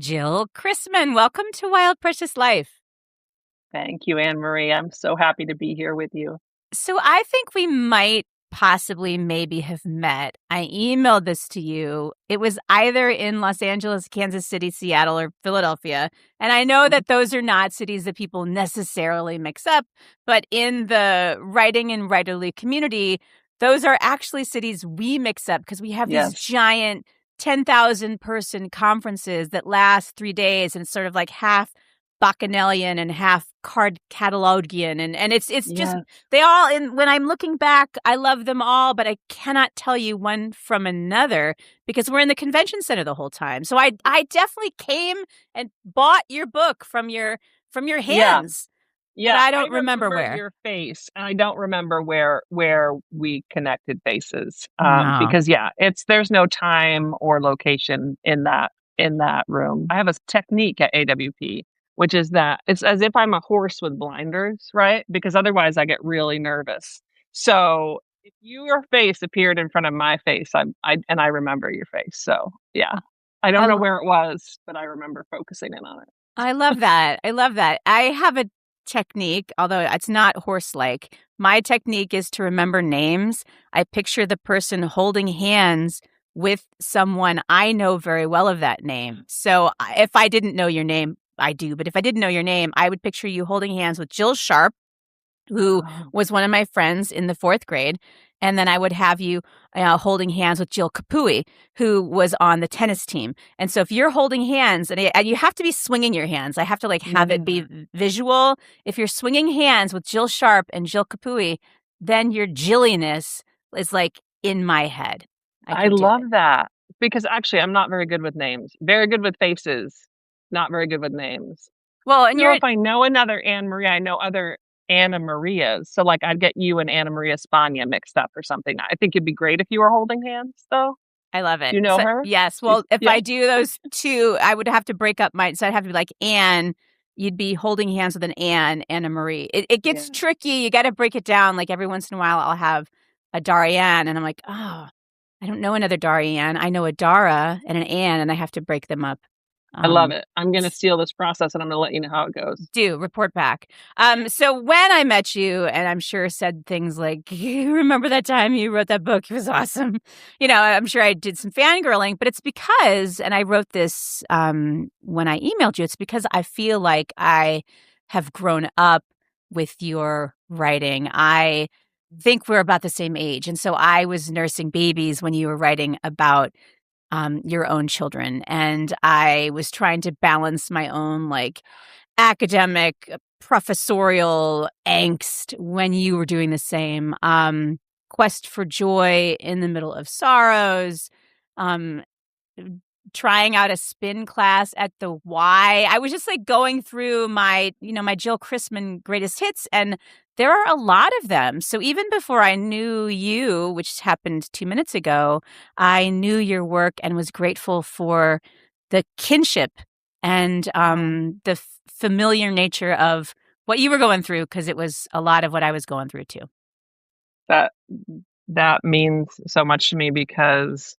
Jill Christman. Welcome to Wild Precious Life. Thank you, Annmarie. I'm so happy to be here with you. So I think we might possibly maybe have met. I emailed this to you. It was either in Los Angeles, Kansas City, Seattle, or Philadelphia. And I know that those are not cities that people necessarily mix up, but in the writing and writerly community, those are actually cities we mix up because we have these giant 10,000 person conferences that last 3 days, and it's sort of like half Bacchanalian and half card catalogian, and it's just they all. And when I'm looking back, I love them all, but I cannot tell you one from another because we're in the convention center the whole time. So I definitely came and bought your book from your hands. Yeah, but I don't remember where. Your face, and I don't remember where we connected faces. No. Because there's no time or location in that room. I have a technique at AWP, which is that it's as if I'm a horse with blinders, right? Because otherwise I get really nervous. So if your face appeared in front of my face, I remember your face. So yeah, I don't know where it was, but I remember focusing in on it. I love that. I have a technique, although it's not horse-like. My technique is to remember names. I picture the person holding hands with someone I know very well of that name. So if I didn't know your name, I do. But if I didn't know your name, I would picture you holding hands with Jill Sharp, who was one of my friends in the 4th grade. And then I would have you holding hands with Jill Kapui, who was on the tennis team. And so if you're holding hands, and you have to be swinging your hands, I have to have it be visual. If you're swinging hands with Jill Sharp and Jill Kapui, then your Jilliness is in my head. I love that, because actually I'm not very good with names. Very good with faces, not very good with names. Well, and if I know another Annmarie, I know other Anna Marias. So I'd get you and Anna Maria Spagna mixed up or something. I think it'd be great if you were holding hands, though. I love it. You know her? Yes. Well, if I do those two, I would have to break up so I'd have to be like Anne. You'd be holding hands with an Anna Marie. It gets tricky. You got to break it down. Every once in a while, I'll have a Darianne, and I'm like, oh, I don't know another Darianne. I know a Dara and an Anne, and I have to break them up. I love it. I'm going to steal this process, and I'm going to let you know how it goes. Do report back. So when I met you, and I'm sure said things like, you remember that time you wrote that book? It was awesome. I'm sure I did some fangirling, but it's because, and I wrote this when I emailed you, it's because I feel like I have grown up with your writing. I think we're about the same age. And so I was nursing babies when you were writing about your own children. And I was trying to balance my own academic, professorial angst when you were doing the same. Quest for joy in the middle of sorrows, trying out a spin class at the Y. I was just going through my Jill Christman greatest hits, and there are a lot of them. So even before I knew you, which happened 2 minutes ago, I knew your work and was grateful for the kinship and the familiar nature of what you were going through, because it was a lot of what I was going through too. That means so much to me, because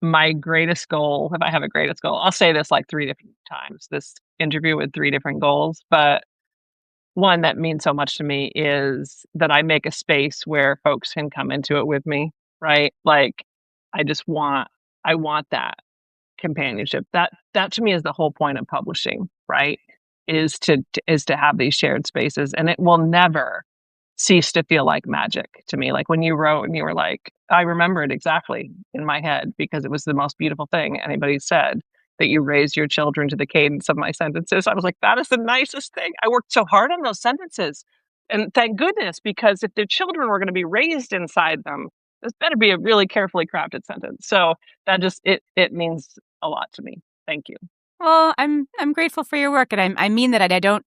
my greatest goal, if I have a greatest goal, I'll say this 3 different times, this interview with 3 different goals, but one that means so much to me is that I make a space where folks can come into it with me, right? I want that companionship. That to me is the whole point of publishing, right? Is to have these shared spaces, and it will never cease to feel like magic to me. When you wrote and you were I remember it exactly in my head, because it was the most beautiful thing anybody said, that you raised your children to the cadence of my sentences. I was like, that is the nicest thing. I worked so hard on those sentences. And thank goodness, because if their children were going to be raised inside them, this better be a really carefully crafted sentence. So that just, it means a lot to me. Thank you. Well, I'm grateful for your work. And I mean that I don't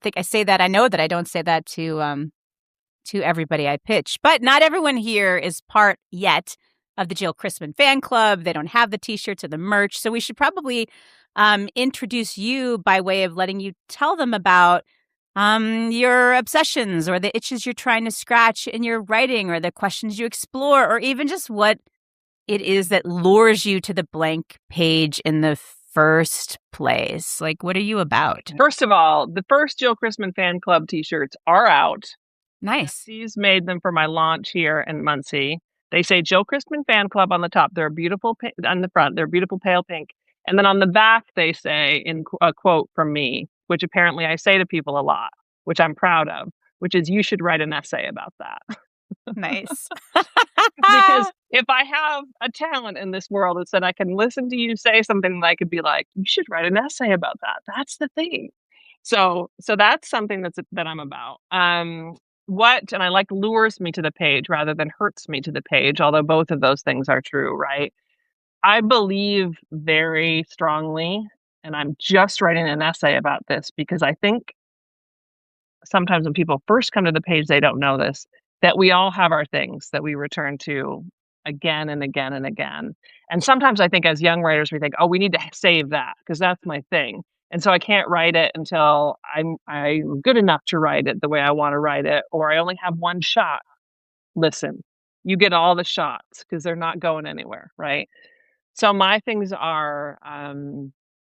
think I say that. I know that I don't say that to everybody I pitch, but not everyone here is part yet of the Jill Christman fan club. They don't have the t-shirts or the merch. So we should probably introduce you by way of letting you tell them about your obsessions or the itches you're trying to scratch in your writing, or the questions you explore, or even just what it is that lures you to the blank page in the first place? Like, what are you about? First of all, the first Jill Christman fan club t-shirts are out. Nice. She's made them for my launch here in Muncie. They say Jill Christman fan club on the top. They're beautiful on the front. They're beautiful pale pink. And then on the back, they say in a quote from me, which apparently I say to people a lot, which I'm proud of, which is you should write an essay about that. Nice. Because if I have a talent in this world, it's that I can listen to you say something and I could be like, you should write an essay about that. That's the thing. So that's something that I'm about. And I like lures me to the page rather than hurts me to the page, although both of those things are true, right? I believe very strongly, and I'm just writing an essay about this because I think sometimes when people first come to the page, they don't know this, that we all have our things that we return to again and again and again. And sometimes I think as young writers, we think, oh, we need to save that because that's my thing. And so I can't write it until I'm good enough to write it the way I want to write it, or I only have one shot. Listen, you get all the shots because they're not going anywhere, right? So my things are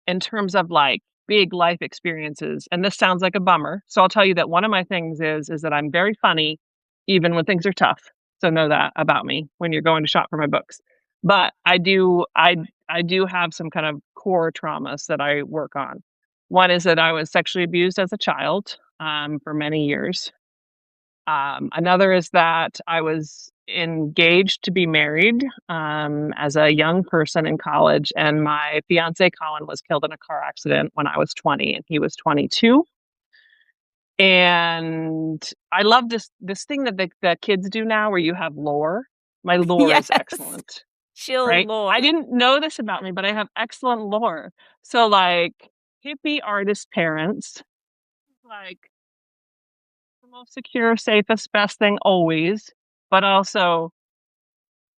in terms of like big life experiences, and this sounds like a bummer. So I'll tell you that one of my things is that I'm very funny, even when things are tough. So know that about me when you're going to shop for my books. But I do have some kind of core traumas that I work on. One is that I was sexually abused as a child for many years. Another is that I was engaged to be married as a young person in college, and my fiance Colin was killed in a car accident when I was 20 and he was 22. And I love this thing that the kids do now where you have lore. My lore Yes. is excellent, Chill right? lore. I didn't know this about me, but I have excellent lore. So like hippie artist parents, like the most secure, safest, best thing always, but also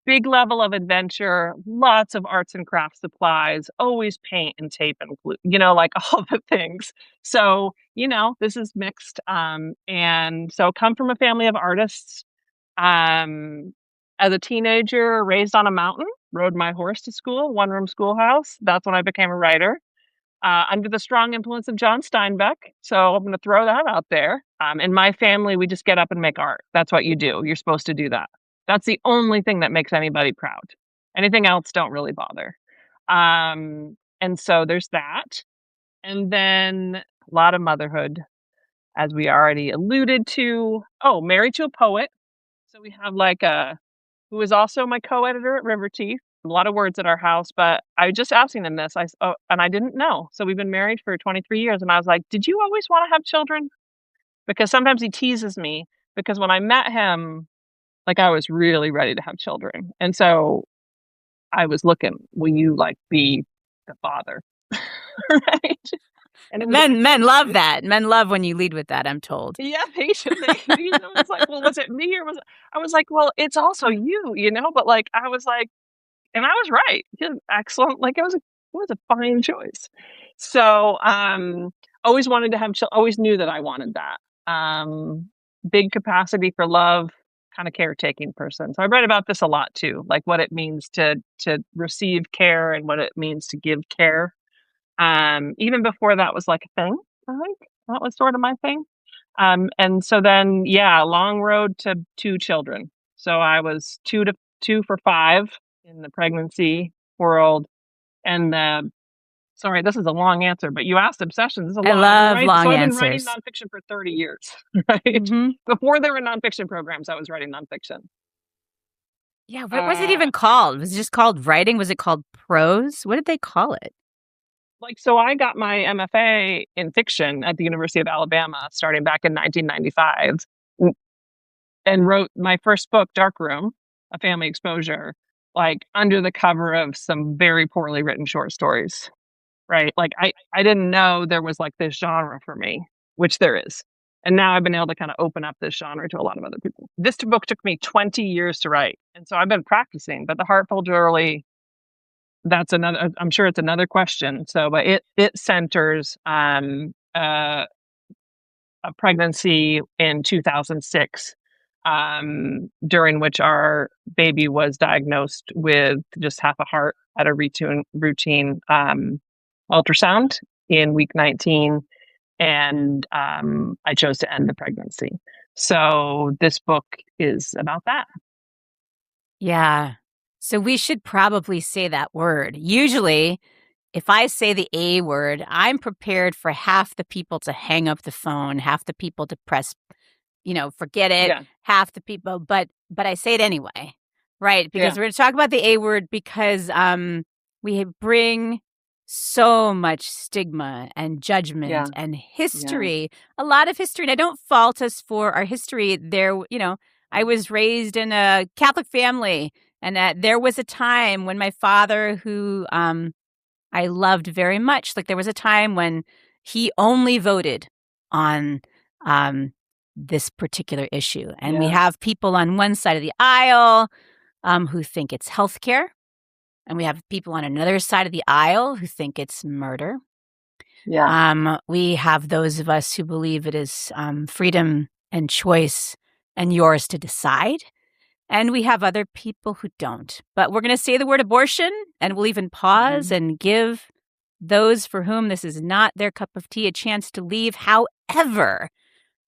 big level of adventure, lots of arts and craft supplies, always paint and tape and glue, like all the things. So, this is mixed. And so come from a family of artists. As a teenager, raised on a mountain, rode my horse to school, one-room schoolhouse. That's when I became a writer. Under the strong influence of John Steinbeck. So I'm going to throw that out there. In my family, we just get up and make art. That's what you do. You're supposed to do that. That's the only thing that makes anybody proud. Anything else don't really bother. And so there's that. And then a lot of motherhood, as we already alluded to. Oh, married to a poet. So we have who is also my co-editor at River Teeth. A lot of words at our house, but I was just asking him this. And I didn't know. So we've been married for 23 years. And I was like, did you always want to have children? Because sometimes he teases me because when I met him, I was really ready to have children. And so I was looking, will you be the father? Right. And men love that. Men love when you lead with that, I'm told. Yeah, they should. It's like, well, was it me or was it? I was like, well, it's also you, but I was like, and I was right. Yeah, excellent. It was a fine choice. So, always wanted to have always knew that I wanted that. Big capacity for love, kind of caretaking person. So I read about this a lot too, like what it means to receive care and what it means to give care. Even before that was a thing, I think that was sort of my thing. And so then, yeah, long road to 2 children. So I was 2 for 5 in the pregnancy world. And sorry, this is a long answer, but you asked obsessions. This is a I long, love right? long so I've answers. been writing nonfiction for 30 years, right? Mm-hmm. Before there were nonfiction programs, I was writing nonfiction. Yeah, what was it even called? Was it just called writing? Was it called prose? What did they call it? So I got my MFA in fiction at the University of Alabama starting back in 1995 and wrote my first book, Darkroom, A Family Exposure, under the cover of some very poorly written short stories, right? I didn't know there was this genre for me, which there is. And now I've been able to kind of open up this genre to a lot of other people. This book took me 20 years to write. And so I've been practicing, but the heartfelt early, that's another, I'm sure it's another question. So, but it centers a pregnancy in 2006 during which our baby was diagnosed with just half a heart at a routine ultrasound in week 19. And I chose to end the pregnancy. So this book is about that. Yeah. So we should probably say that word. Usually, if I say the A word, I'm prepared for half the people to hang up the phone, half the people to press, forget it, Yeah. half the people, but I say it anyway, right? Because Yeah. we're going to talk about the A word because we bring so much stigma and judgment Yeah. and history, a lot of history. And I don't fault us for our history. I was raised in a Catholic family, and there was a time when my father, who I loved very much, like there was a time when he only voted on this particular issue. And we Yeah. have people on one side of the aisle who think it's healthcare, and we have people on another side of the aisle who think it's murder. Yeah. We have those of us who believe it is freedom and choice and yours to decide. And we have other people who don't. But we're going to say the word abortion, and we'll even pause and give those for whom this is not their cup of tea a chance to leave. However,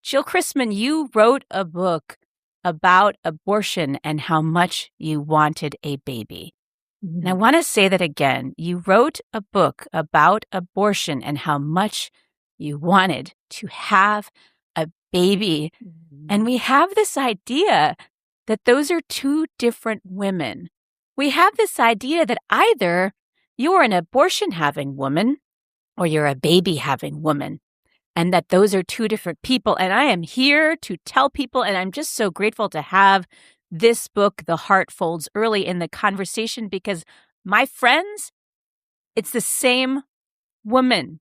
Jill Christman, you wrote a book about abortion and how much you wanted a baby. And I want to say that again. You wrote a book about abortion and how much you wanted to have a baby. And we have this idea that those are two different women. We have this idea that either you're an abortion-having woman or you're a baby-having woman, and that those are two different people. And I am here to tell people, and I'm just so grateful to have this book, The Heart Folds Early, in the conversation, because my friends, it's the same woman.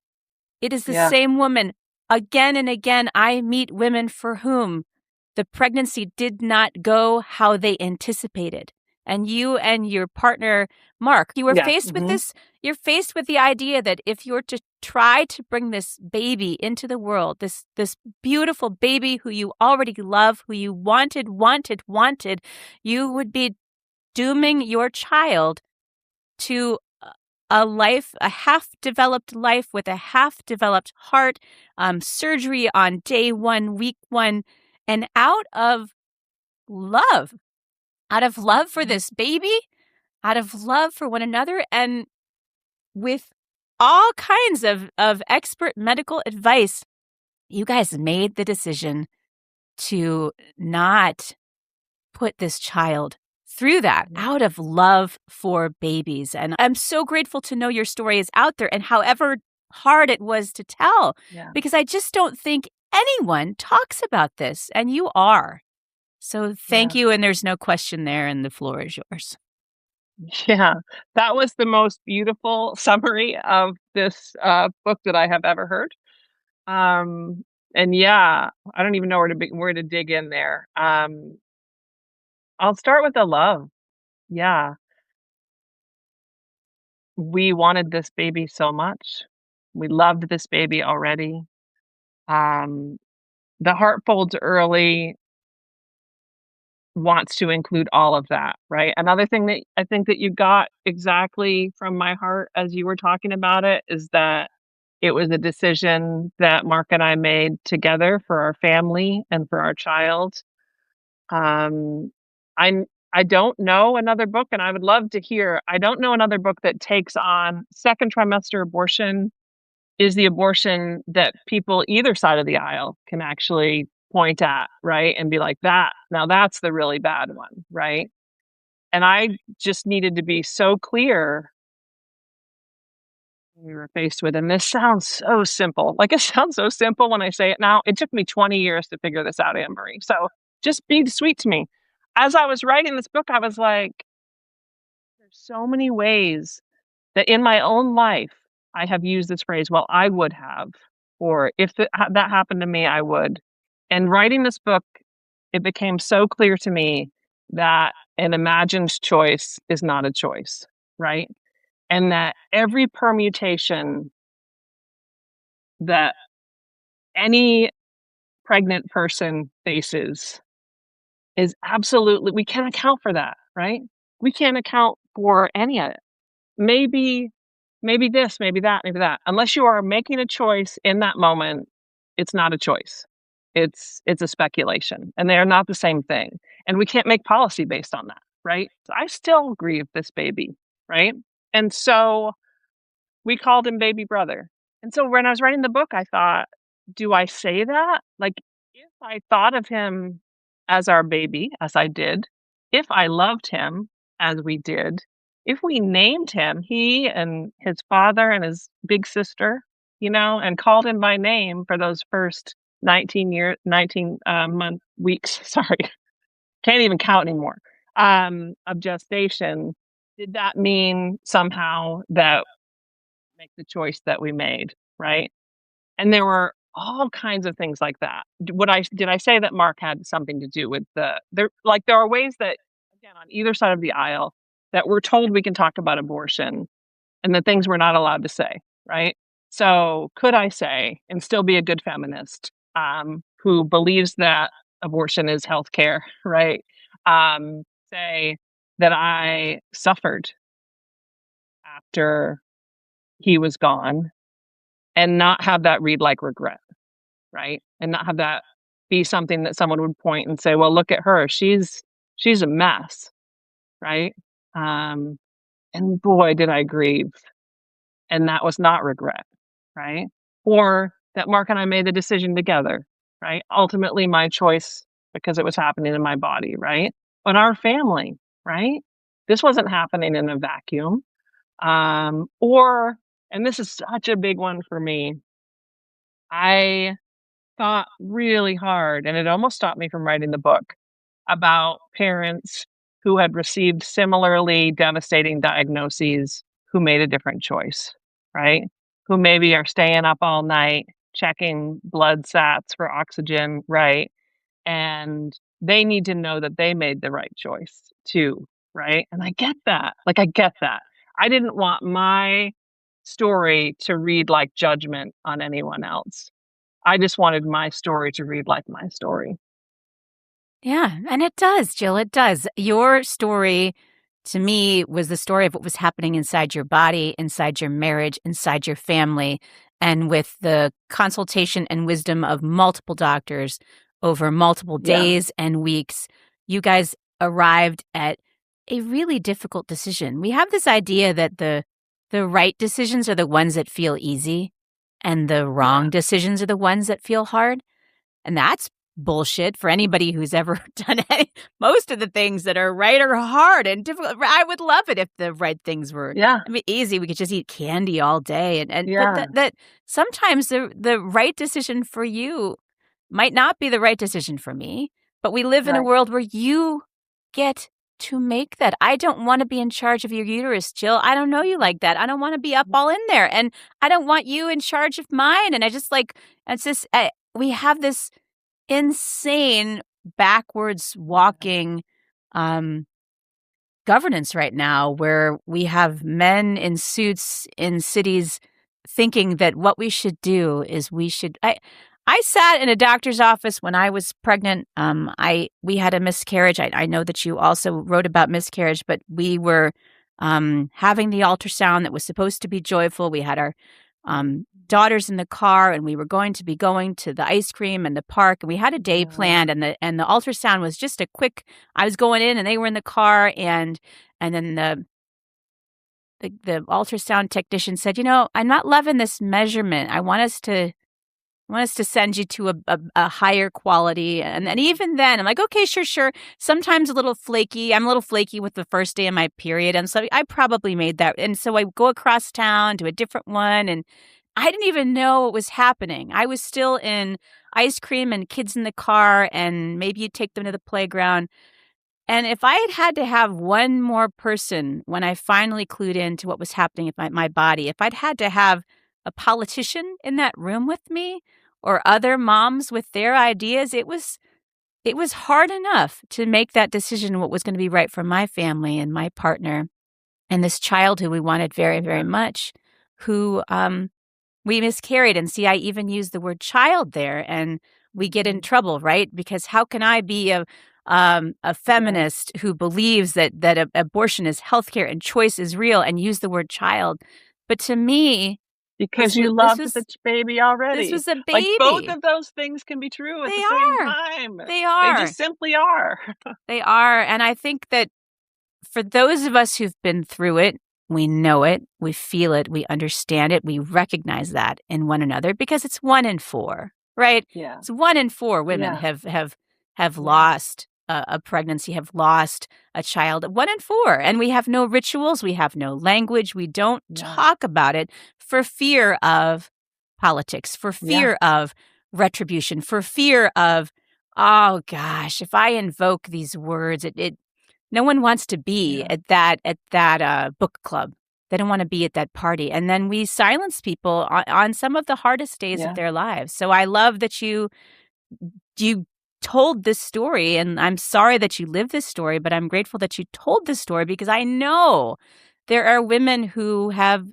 It is the same woman. Again and again, I meet women for whom the pregnancy did not go how they anticipated. And you and your partner, Mark, you were faced with this. You're faced with the idea that if you're to try to bring this baby into the world, this beautiful baby who you already love, who you wanted, you would be dooming your child to a half-developed life with a half-developed heart, surgery on day 1, week 1, and out of love for this baby, out of love for one another, and with all kinds of expert medical advice, you guys made the decision to not put this child through that out of love for babies. And I'm so grateful to know your story is out there, and however hard it was to tell, because I just don't think anyone talks about this, and you are. So thank you, and there's no question there, and the floor is yours. Yeah, that was the most beautiful summary of this book that I have ever heard. And yeah, I don't even know where to dig in there. I'll start with the love. Yeah, we wanted this baby so much. We loved this baby already. Um, the heart folds early wants to include all of that, right? Another thing that I think that you got exactly from my heart as you were talking about it is that it was a decision that Mark and I made together for our family and for our child. Um, I'm I don't know another book, and I would love to hear. I don't know another book that takes on second trimester abortion is the abortion that people either side of the aisle can actually point at, right? And be like, that, now that's the really bad one, right? And I just needed to be so clear we were faced with, and this sounds so simple. Like it sounds so simple when I say it now. It took me 20 years to figure this out, Annmarie. So just be sweet to me. As I was writing this book, I was like, there's so many ways that in my own life I have used this phrase, well, I would have, or if that happened to me, I would. And writing this book, it became so clear to me that an imagined choice is not a choice, right? And that every permutation that any pregnant person faces is absolutely, we can't account for that, right? We can't account for any of it. Maybe this, maybe that, maybe that. Unless you are making a choice in that moment, it's not a choice. It's a speculation, and they are not the same thing. And we can't make policy based on that, right? I still grieve this baby, right? And so we called him baby brother. And so when I was writing the book, I thought, do I say that? Like, if I thought of him as our baby, as I did, if I loved him as we did, if we named him, he and his father and his big sister, and called him by name for those first 19 month weeks, sorry, can't even count anymore, of gestation, did that mean somehow that make the choice that we made, right? And there were all kinds of things like that. Did I say that Mark had something to do with there are ways that, again, on either side of the aisle, that we're told we can talk about abortion and the things we're not allowed to say, right? So could I say, and still be a good feminist, who believes that abortion is healthcare, right? Say that I suffered after he was gone and not have that read like regret, right? And not have that be something that someone would point and say, "Well, look at her. She's a mess," right? Um, and boy, did I grieve, and that was not regret, right? Or that Mark and I made the decision together, right? Ultimately, my choice because it was happening in my body, right? But our family, right? This wasn't happening in a vacuum. Or, and this is such a big one for me, I thought really hard, and it almost stopped me from writing the book, about parents who had received similarly devastating diagnoses who made a different choice, right? Who maybe are staying up all night checking blood sats for oxygen, right? And they need to know that they made the right choice too, right? And I get that. Like, I get that. I didn't want my story to read like judgment on anyone else. I just wanted my story to read like my story. Yeah, and it does, Jill, it does. Your story, to me, was the story of what was happening inside your body, inside your marriage, inside your family, and with the consultation and wisdom of multiple doctors over multiple Yeah, days and weeks, you guys arrived at a really difficult decision. We have this idea that the right decisions are the ones that feel easy, and the yeah, wrong decisions are the ones that feel hard. And that's bullshit for anybody who's ever done most of the things that are right are hard and difficult. I would love it if the right things were, yeah, I mean, easy. We could just eat candy all day, but yeah, that sometimes the right decision for you might not be the right decision for me. But we live in a right. world where you get to make that. I don't want to be in charge of your uterus, Jill. I don't know you like that. I don't want to be up all in there, and I don't want you in charge of mine. And I just like it's just we have this insane backwards walking um, governance right now where we have men in suits in cities thinking that what we should do is I sat in a doctor's office when I was pregnant. We had a miscarriage. I know that you also wrote about miscarriage, but we were having the ultrasound that was supposed to be joyful. We had our daughters in the car, and we were going to be going to the ice cream and the park, and we had a day Yeah, planned, and the ultrasound was just a quick. I was going in, and they were in the car, and then the ultrasound technician said, I'm not loving this measurement. I want us to send you to a higher quality. And then even then, I'm like, okay, sure. Sometimes a little flaky. I'm a little flaky with the first day of my period. And so I probably made that. And so I go across town to a different one. And I didn't even know what was happening. I was still in ice cream and kids in the car. And maybe you take them to the playground. And if I had had to have one more person when I finally clued into what was happening with my body, if I'd had to have a politician in that room with me or other moms with their ideas, it was hard enough to make that decision what was going to be right for my family and my partner and this child who we wanted very, very much, who we miscarried. And see, I even use the word child there, and we get in trouble, right? Because how can I be a a feminist who believes that abortion is healthcare and choice is real, and use the word child. But to me, because you this loved was the baby already. this was a Like, both baby. of those things can be true at They the same are. time. They They are. just simply are. They are. And I think that for those of us who've been through it, we know it, we feel it, we understand it, we recognize that in one another, because it's 1 in 4, right? Yeah. It's 1 in 4 women Yeah. have lost a pregnancy, have lost a child. 1 in 4, and we have no rituals, we have no language, we don't talk about it for fear of politics, for fear of retribution, for fear of, oh gosh, if I invoke these words, it no one wants to be at that book club. They don't want to be at that party. And then we silence people on some of the hardest days of their lives. So I love that you told this story, and I'm sorry that you lived this story, but I'm grateful that you told this story, because I know there are women who have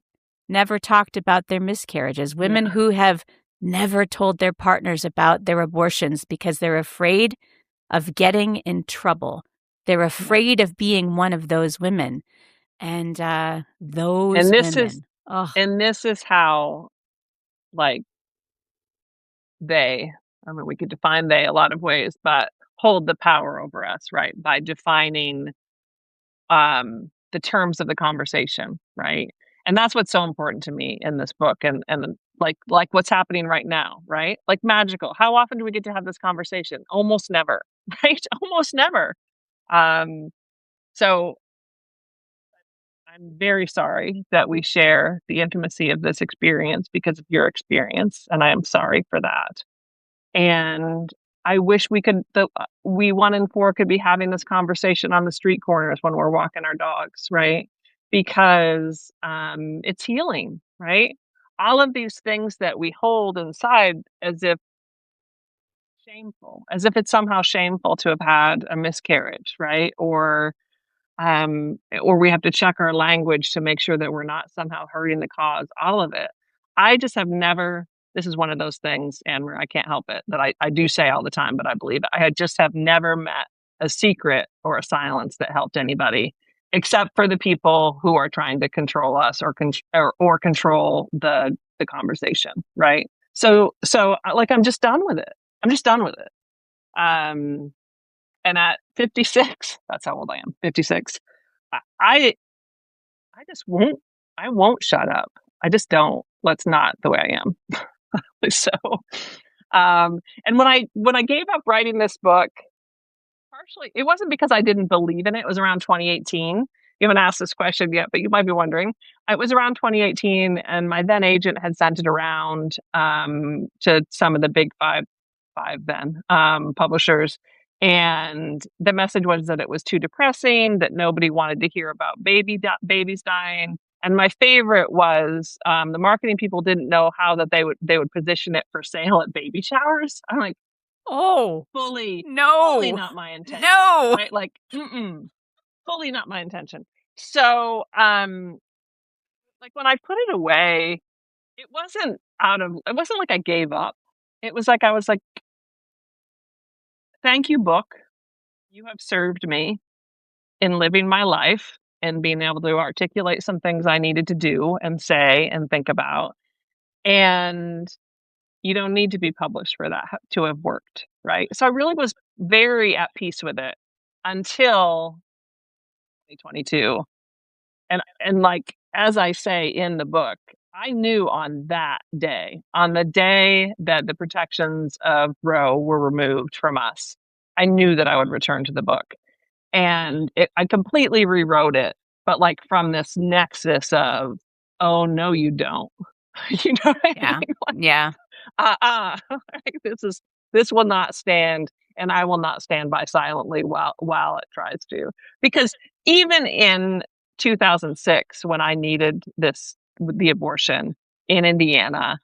never talked about their miscarriages, women who have never told their partners about their abortions because they're afraid of getting in trouble. They're afraid of being one of those women. And those women. And this is how, like, they, I mean, we could define they a lot of ways, but hold the power over us, right? By defining the terms of the conversation, right? And that's what's so important to me in this book, and like what's happening right now, right? Like magical. How often do we get to have this conversation? Almost never, right? Almost never. So I'm very sorry that we share the intimacy of this experience because of your experience, and I am sorry for that. And I wish we 1 in 4 could be having this conversation on the street corners when we're walking our dogs, right? Because it's healing, right? All of these things that we hold inside as if shameful, as if it's somehow shameful to have had a miscarriage, right? Or we have to check our language to make sure that we're not somehow hurting the cause, all of it. I just have never, this is one of those things, Annmarie, I can't help it, that I do say all the time, but I believe it. I had just have never met a secret or a silence that helped anybody, except for the people who are trying to control us or control the conversation, right? So like, I'm just done with it. I'm just done with it. And at 56, that's how old I am, 56, I just won't, I won't shut up. I just don't. That's not the way I am. So, and when I gave up writing this book, partially, it wasn't because I didn't believe in it. It was around 2018. You haven't asked this question yet, but you might be wondering. It was around 2018, and my then agent had sent it around to some of the big five then publishers. And the message was that it was too depressing, that nobody wanted to hear about babies dying. And my favorite was the marketing people didn't know how that they would position it for sale at baby showers. I'm like, oh, fully not my intention. No. Right? Like, fully not my intention. So, like, when I put it away, it wasn't like I gave up. It was like, I was like, thank you, book. You have served me in living my life and being able to articulate some things I needed to do and say and think about. And you don't need to be published for that to have worked, right? So I really was very at peace with it until 2022. And like, as I say in the book, I knew on that day, on the day that the protections of Roe were removed from us, I knew that I would return to the book. And I completely rewrote it, but like from this nexus of, oh no, you don't. You know what I mean? Like, Yeah. like, this will not stand, and I will not stand by silently while it tries to. Because even in 2006, when I needed the abortion in Indiana,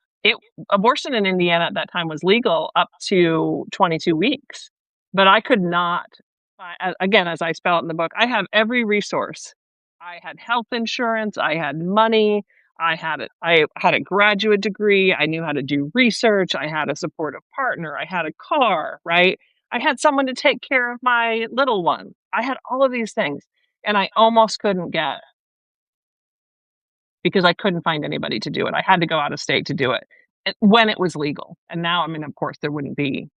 abortion in Indiana at that time was legal up to 22 weeks, but I could not. Again, as I spell it in the book, I have every resource. I had health insurance. I had money. I had a graduate degree. I knew how to do research. I had a supportive partner. I had a car, right? I had someone to take care of my little one. I had all of these things, and I almost couldn't get because I couldn't find anybody to do it. I had to go out of state to do it when it was legal. And now, I mean, of course, there wouldn't be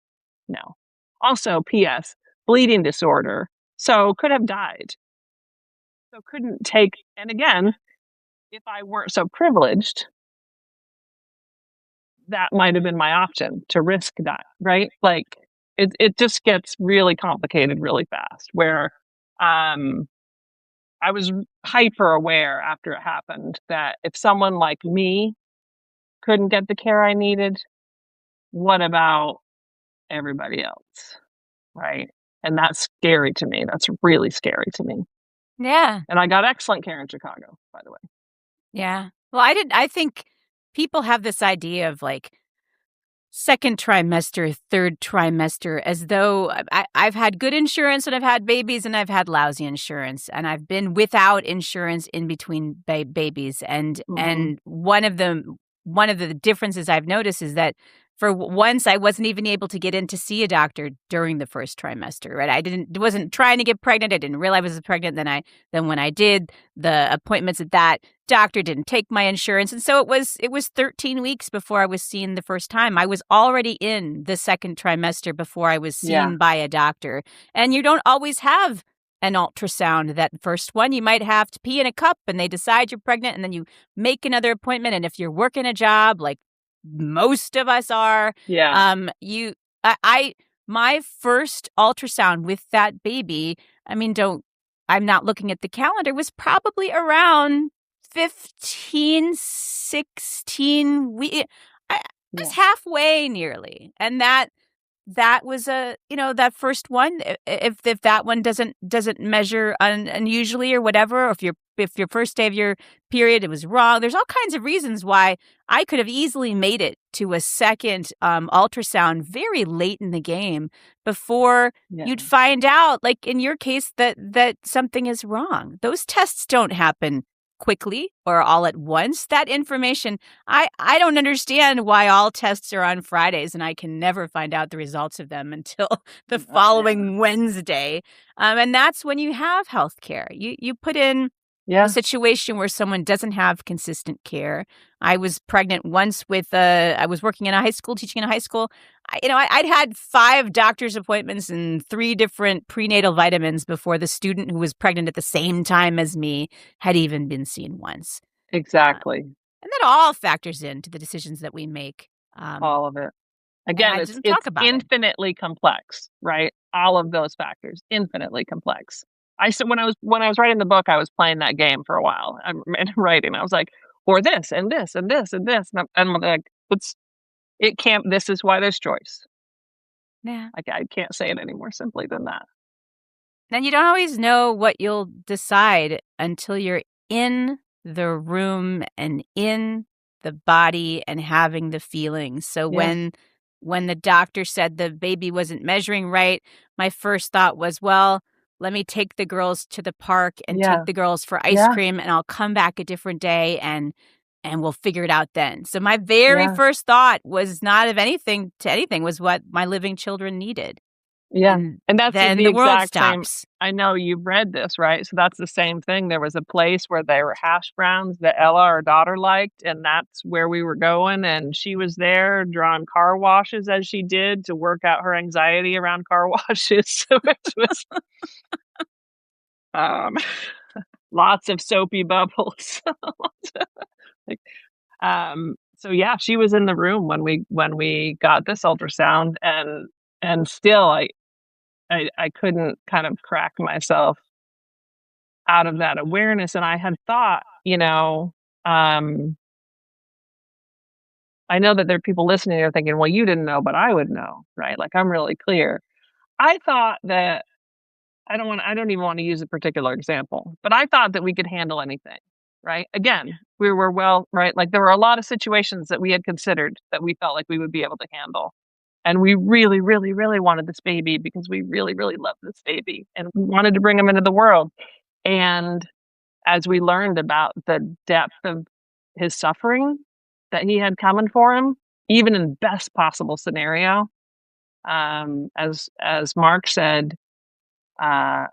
no. Also, P.S. bleeding disorder, so could have died. So couldn't take. And again, if I weren't so privileged, that might have been my option to risk that, right? Like it just gets really complicated really fast. Where I was hyper aware after it happened that if someone like me couldn't get the care I needed, what about everybody else? Right. And that's scary to me. That's really scary to me. Yeah. And I got excellent care in Chicago, by the way. Yeah. Well, I think people have this idea of like second trimester, third trimester, as though I've had good insurance when I've had babies and I've had lousy insurance, and I've been without insurance in between babies. And one of the differences I've noticed is that for once I wasn't even able to get in to see a doctor during the first trimester, right? I wasn't trying to get pregnant. I didn't realize I was pregnant. Then when I did, the appointments at that doctor didn't take my insurance. And so it was 13 weeks before I was seen the first time. I was already in the second trimester before I was seen by a doctor. And you don't always have an ultrasound that first one. You might have to pee in a cup and they decide you're pregnant, and then you make another appointment. And if you're working a job like most of us are, my first ultrasound with that baby, I mean, I'm not looking at the calendar, was probably around 15, 16 weeks. I was halfway nearly. And that was that first one. If that one doesn't measure unusually or whatever, or if your first day of your period it was wrong, there's all kinds of reasons why I could have easily made it to a second ultrasound very late in the game before you'd find out, like in your case, that something is wrong. Those tests don't happen quickly or all at once. That information, I don't understand why all tests are on Fridays and I can never find out the results of them until the following Wednesday. And that's when you have health care. You put in a situation where someone doesn't have consistent care. I was pregnant once I was working in a high school, teaching in a high school. I'd had 5 doctor's appointments and 3 different prenatal vitamins before the student who was pregnant at the same time as me had even been seen once. Exactly. And that all factors into the decisions that we make. All of it. Again, it's infinitely complex, right? All of those factors, infinitely complex. I said when I was writing the book, I was playing that game for a while. I'm writing. I was like, or this and this and this and this, and I'm like, it can't. This is why there's choice. Yeah, like I can't say it any more simply than that. And you don't always know what you'll decide until you're in the room and in the body and having the feelings. So when the doctor said the baby wasn't measuring right, my first thought was, well, let me take the girls to the park and take the girls for ice cream, and I'll come back a different day and we'll figure it out then. So my very first thought was not of anything to anything, was what my living children needed. Yeah. And that's then the world exact same. stops. I know you've read this, right? So that's the same thing. There was a place where there were hash browns that Ella, our daughter, liked, and that's where we were going. And she was there drawing car washes as she did to work out her anxiety around car washes. So it was lots of soapy bubbles. So yeah, she was in the room when we got this ultrasound, and still I couldn't kind of crack myself out of that awareness. And I had thought, I know that there are people listening who are thinking, well, you didn't know, but I would know, right? Like, I'm really clear. I thought that I don't even want to use a particular example, but I thought that we could handle anything, right? Again, we were right? Like, there were a lot of situations that we had considered that we felt like we would be able to handle. And we really, really, really wanted this baby because we really, really loved this baby and we wanted to bring him into the world. And as we learned about the depth of his suffering that he had coming for him, even in best possible scenario, As Mark said, uh,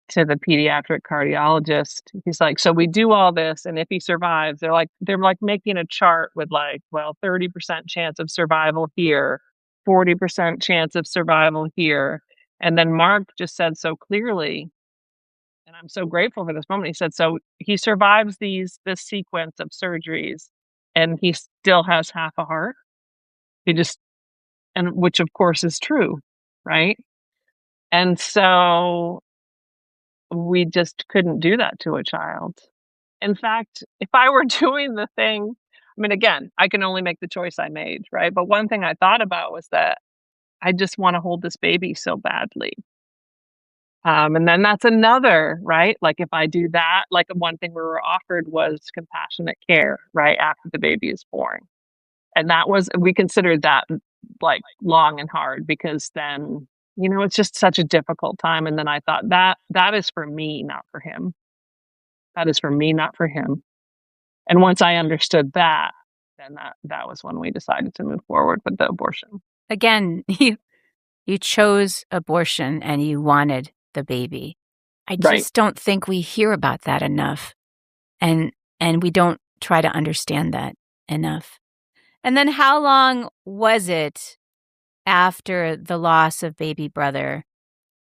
to the pediatric cardiologist, he's like, so we do all this, and if he survives, they're like making a chart with like, well, 30% chance of survival here, 40% chance of survival here. And then Mark just said so clearly, and I'm so grateful for this moment. He said, so he survives this sequence of surgeries and he still has half a heart. He just, and which of course is true, right? And so we just couldn't do that to a child. In fact, if I were doing the thing, I mean, again, I can only make the choice I made, right? But one thing I thought about was that I just want to hold this baby so badly. And then that's another, right? Like if I do that, like one thing we were offered was compassionate care, right? After the baby is born. And we considered that like long and hard because then, it's just such a difficult time. And then I thought that is for me, not for him. That is for me, not for him. And once I understood that, then that was when we decided to move forward with the abortion. Again, you chose abortion and you wanted the baby. I just don't think we hear about that enough. And we don't try to understand that enough. And then how long was it after the loss of baby brother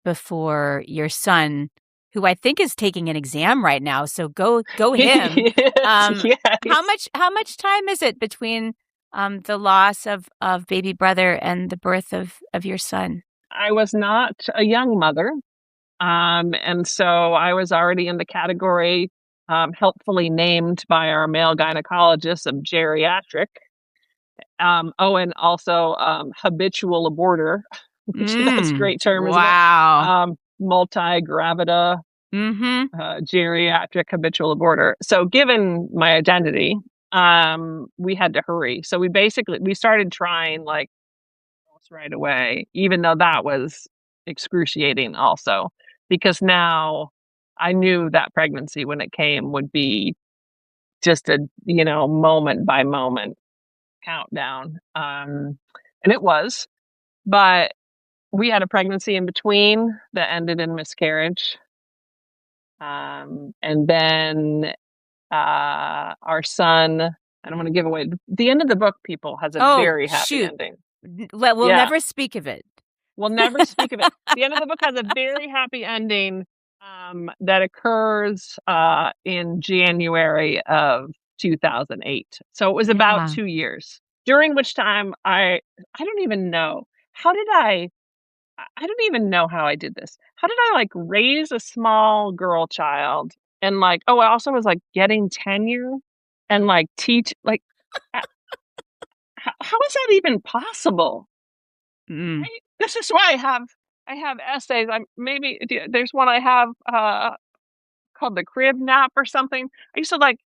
before your son, who I think is taking an exam right now, so go him. Yes. How much time is it between the loss of baby brother and the birth of your son? I was not a young mother. And so I was already in the category helpfully named by our male gynecologist of geriatric. And also habitual aborter, which that's a great term. Wow. Multi-gravida geriatric habitual aborter. So given my identity, we had to hurry. So we started trying like almost right away, even though that was excruciating also, because now I knew that pregnancy when it came would be just a, moment by moment countdown. And it was, but we had a pregnancy in between that ended in miscarriage. And then our son, I don't want to give away the end of the book, people, has a very happy ending. We'll never speak of it. We'll never speak of it. The end of the book has a very happy ending that occurs in January of 2008. So it was about 2 years, during which time I don't even know. I don't even know how I did this. How did I like raise a small girl child and like, I also was like getting tenure and like teach, like, how is that even possible? Right? This is why I have essays. There's one I have called the crib nap or something. I used to like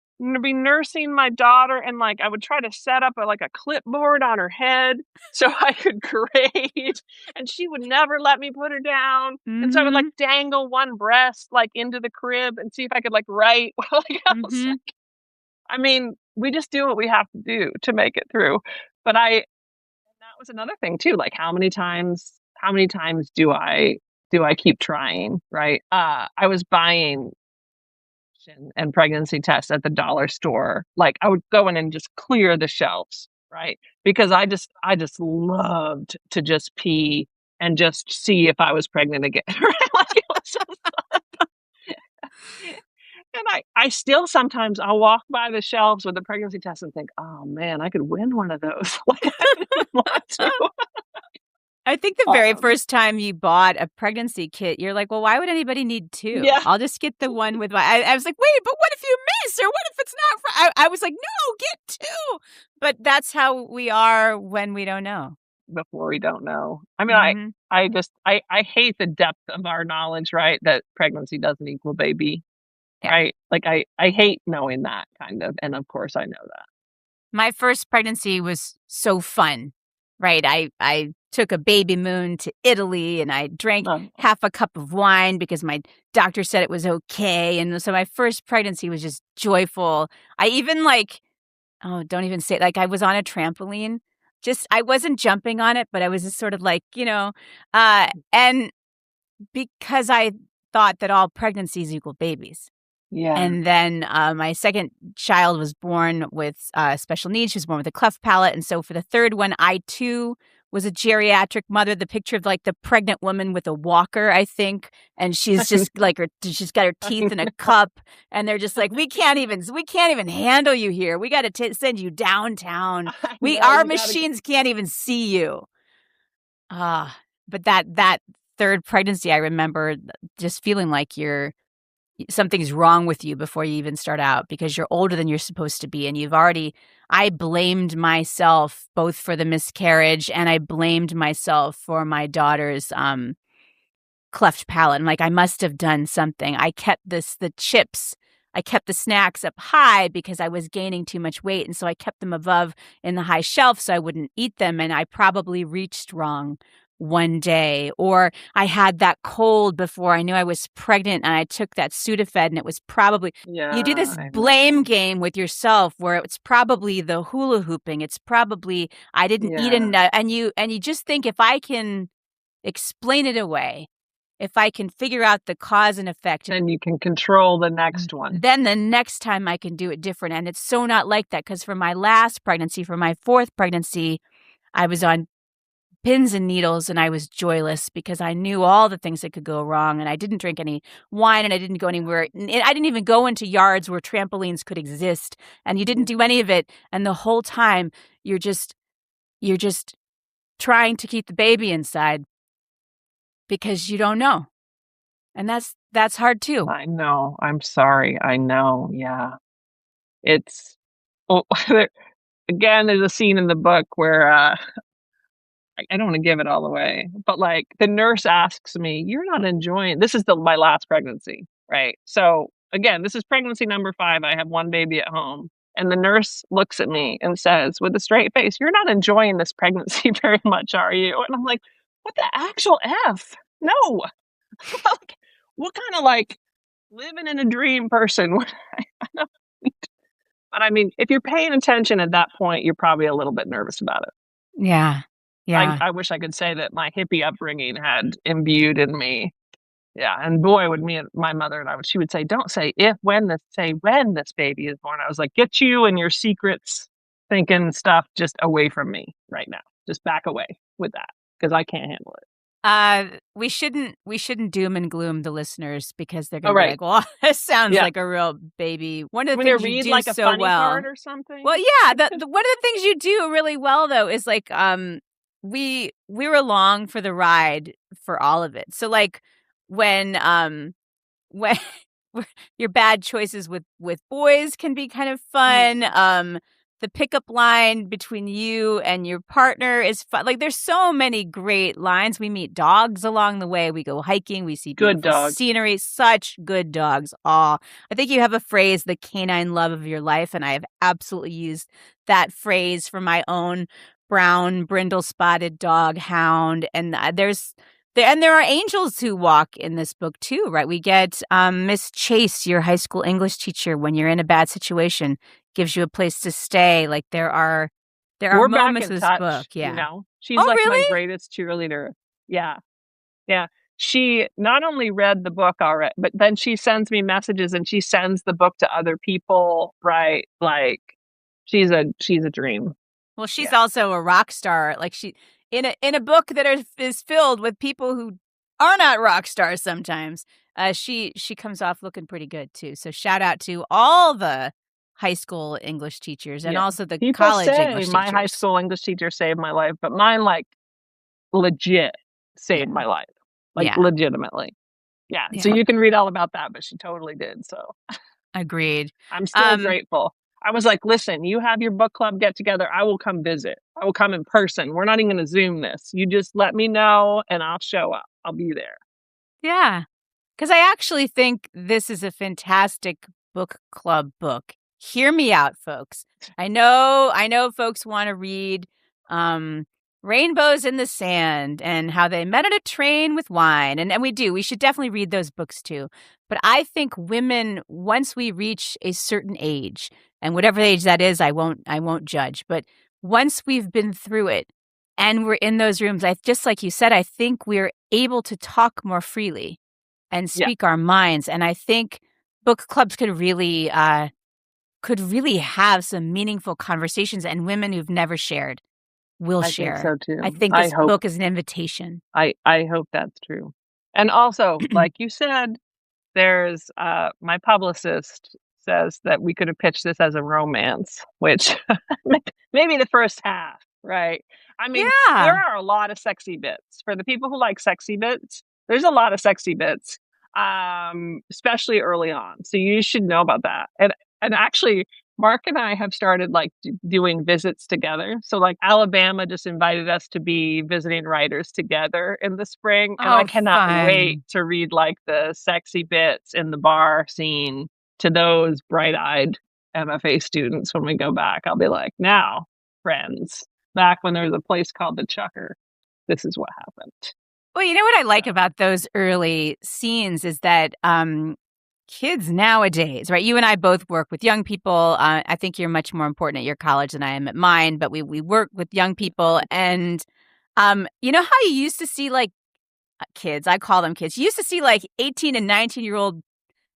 be nursing my daughter and like I would try to set up a clipboard on her head so I could grade, and she would never let me put her down. And so I would like dangle one breast like into the crib and see if I could like write while I mean, we just do what we have to do to make it through. But that was another thing too. Like how many times do I keep trying? Right. I was buying and pregnancy tests at the dollar store. Like I would go in and just clear the shelves, right? Because I just loved to just pee and just see if I was pregnant again. Like it was just and I still sometimes I'll walk by the shelves with a pregnancy test and think, oh man, I could win one of those. Like I didn't want to. I think the very first time you bought a pregnancy kit, you're like, well, why would anybody need two? Yeah. I'll just get the one with I was like, wait, but what if you miss? Or what if it's not? I was like, no, get two. But that's how we are when we don't know. Before we don't know. I mean, I hate the depth of our knowledge, right? That pregnancy doesn't equal baby, right? Like I hate knowing that kind of, and of course I know that. My first pregnancy was so fun, right? I took a baby moon to Italy and I drank half a cup of wine because my doctor said it was okay. And so my first pregnancy was just joyful. I even don't even say it. Like I was on a trampoline I wasn't jumping on it, but I was just sort of like, and because I thought that all pregnancies equal babies. Yeah. And then my second child was born with special needs. She was born with a cleft palate. And so for the third one, I too was a geriatric mother. The picture of like the pregnant woman with a walker, I think. And she's just like, she's got her teeth in a cup. And they're just like, we can't even handle you here. We got to send you downtown. Our machines can't even see you. But that third pregnancy, I remember just feeling like something's wrong with you before you even start out because you're older than you're supposed to be. And I blamed myself both for the miscarriage and I blamed myself for my daughter's cleft palate. I'm like, I must have done something. I kept the snacks up high because I was gaining too much weight. And so I kept them above in the high shelf so I wouldn't eat them. And I probably reached wrong one day, or I had that cold before I knew I was pregnant and I took that Sudafed and it was probably, you do this blame game with yourself where it's probably the hula hooping. It's probably, I didn't eat enough. And you just think if I can explain it away, if I can figure out the cause and effect. Then you can control the next one. Then the next time I can do it different. And it's so not like that because for my last pregnancy, for my fourth pregnancy, I was on pins and needles and I was joyless because I knew all the things that could go wrong and I didn't drink any wine and I didn't go anywhere. I didn't even go into yards where trampolines could exist and you didn't do any of it. And the whole time you're just trying to keep the baby inside because you don't know. And that's hard too. I know. I'm sorry. I know. Yeah. It's, again, there's a scene in the book where, I don't want to give it all away, but like the nurse asks me, "You're not enjoying." This is my last pregnancy, right? So again, this is pregnancy number 5. I have one baby at home, and the nurse looks at me and says, with a straight face, "You're not enjoying this pregnancy very much, are you?" And I'm like, "What the actual f? No." Like, what kind of like living in a dream person? I don't. But I mean, if you're paying attention at that point, you're probably a little bit nervous about it. Yeah. Yeah. I wish I could say that my hippie upbringing had imbued in me. Yeah, and boy, would my mother and she would say, "Don't say if, say when this baby is born." I was like, "Get you and your secrets thinking stuff just away from me right now. Just back away with that because I can't handle it." We shouldn't doom and gloom the listeners because they're gonna be like, "Well, this sounds like a real baby." One of the things you do like a so funny well, part or something. Well, yeah, one of the things you do really well though is like we were along for the ride for all of it. So like when your bad choices with boys can be kind of fun. The pickup line between you and your partner is fun. Like there's so many great lines. We meet dogs along the way. We go hiking. We see beautiful scenery. Such good dogs. I think you have a phrase, the canine love of your life. And I have absolutely used that phrase for my own brown brindle spotted dog Hound. And there are angels who walk in this book too, right? We get Miss Chase, your high school English teacher, when you're in a bad situation, gives you a place to stay. Like there are moments in this book. Yeah. You know? She's my greatest cheerleader. Yeah. Yeah. She not only read the book already, but then she sends me messages and she sends the book to other people, right? Like she's a dream. Well, she's also a rock star. Like she in a book that is filled with people who are not rock stars sometimes. She comes off looking pretty good too. So shout out to all the high school English teachers and also the college English teachers. My high school English teacher saved my life, but mine like legit saved my life. Like legitimately. Yeah. So you can read all about that, but she totally did. So agreed. I'm still grateful. I was like, "Listen, you have your book club get together. I will come visit. I will come in person. We're not even going to Zoom this. You just let me know and I'll show up. I'll be there." Yeah. Because I actually think this is a fantastic book club book. Hear me out, folks. I know folks want to read Rainbows in the Sand and How They Met at a Train with Wine. And we do. We should definitely read those books too. But I think women, once we reach a certain age, and whatever age that is, I won't judge. But once we've been through it and we're in those rooms, just like you said, I think we're able to talk more freely and Yeah, speak our minds. And I think book clubs could really have some meaningful conversations, and women who've never shared will I think share. so I too. think this book is an invitation. I hope that's true. And also, like you said, there's my publicist says that we could have pitched this as a romance, which maybe the first half, right? I mean, there Yeah. are a lot of sexy bits. For the people who like sexy bits, there's a lot of sexy bits, especially early on. So you should know about that. And actually, Mark and I have started like doing visits together. So like Alabama just invited us to be visiting writers together in the spring, and I Oh, cannot wait fun. to read like the sexy bits in the bar scene to those bright-eyed MFA students when we go back. I'll be like, "Now, friends, back when there was a place called the Chucker, this is what happened." Well, you know what I like So, about those early scenes is that kids nowadays, right? You and I both work with young people. I think you're much more important at your college than I am at mine, but we work with young people. And you know how you used to see like kids, I call them kids, you used to see like 18 and 19-year-old,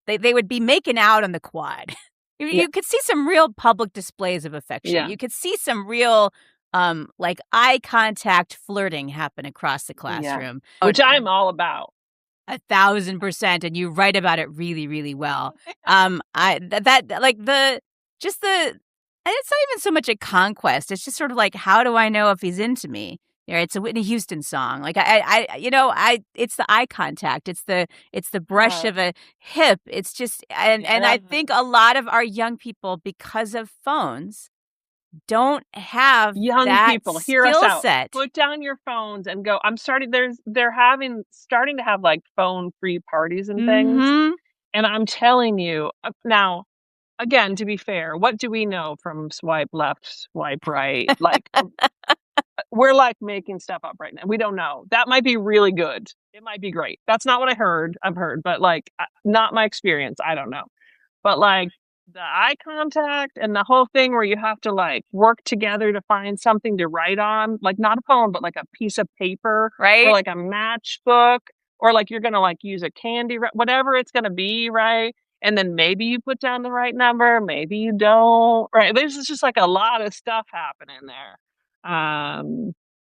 they would be making out on the quad. You yeah, you could see some real public displays of affection. yeah, You could see some real like eye contact flirting happen across the yeah. classroom. Which I'm all about. 1,000%, and you write about it really, really well. I that like the just the and it's not even so much a conquest. It's just sort of like, how do I know if he's into me? Yeah, it's a Whitney Houston song. Like it's the eye contact. It's the brush Yeah, of a hip. It's just and yeah. I think a lot of our young people, because of phones, don't have Young that people, hear us skill out. set. Put down your phones and go. I'm starting. They're starting to have like phone free parties and things. Mhm. And I'm telling you now. Again, to be fair, what do we know from swipe left, swipe right? Like we're like making stuff up right now. We don't know. That might be really good. It might be great. That's not what I've heard, but like not my experience. I don't know. But like the eye contact and the whole thing where you have to like work together to find something to write on, like not a poem, but like a piece of paper or Right? like a matchbook, or like you're going to like use a candy, whatever it's going to be, right? And then maybe you put down the right number, maybe you don't, right? There's just like a lot of stuff happening there.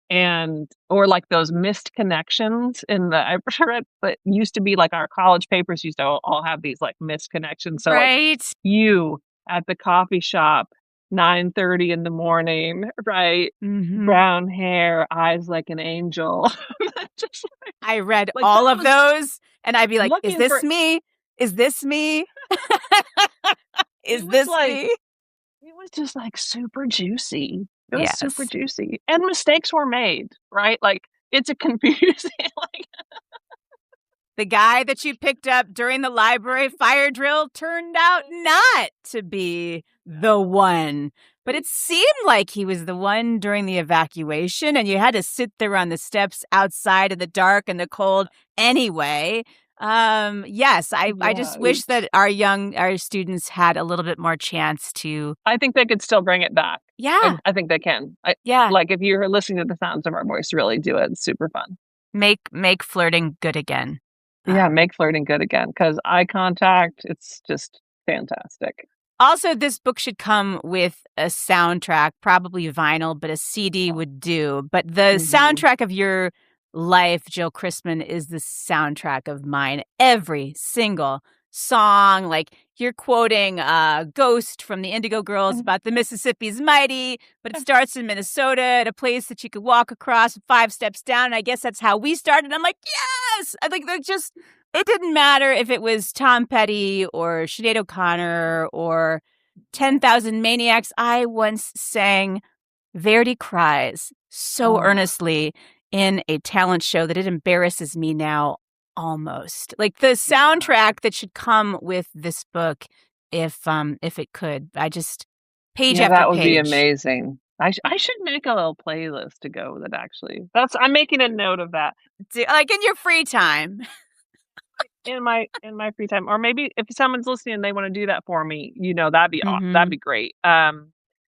And or like those missed connections in the I read that used to be like our college papers used to all have these like missed connections. So like Right? you at the coffee shop, 9:30 in the morning, right? Mhm. Brown hair, eyes like an angel. Just I read like all that of was those, and I'd be like, "Is looking this for me? Is this me? it Is was this like me?" it was just like super juicy. It was super Yes. juicy. And mistakes were made, right? Like it's a confusing like The guy that you picked up during the library fire drill turned out not to be the one. But it seemed like he was the one during the evacuation, and you had to sit there on the steps outside in the dark and the cold anyway. Yes, I yeah, just wish that our students had a little bit more chance to. I think they could still bring it back. Yeah, I think they can. yeah. Like if you're listening to the sounds of our voice, really do it. It's super fun. Make flirting good again. Yeah, make flirting good again because eye contact, it's just fantastic. Also, this book should come with a soundtrack, probably vinyl, but a CD would do. But the Mhm. soundtrack of your life, Jill Christman, is the soundtrack of mine. Every single song, like you're quoting Ghost from the Indigo Girls about the Mississippi's mighty, but it starts in Minnesota at a place that you could walk across 5 steps down. And I guess that's how we started. I'm like, yes! I think they're just it didn't matter if it was Tom Petty or Sinead O'Connor or 10,000 Maniacs. I once sang Verdi Cries so Oh, earnestly in a talent show that it embarrasses me now almost. Like the soundtrack that should come with this book if it could. I just page yeah, after that would be page. amazing. I should make a little playlist to go with it, actually. I'm making a note of that Like in your free time. in my free time, or maybe if someone's listening and they wanna do that for me, that'd be Mhm. great.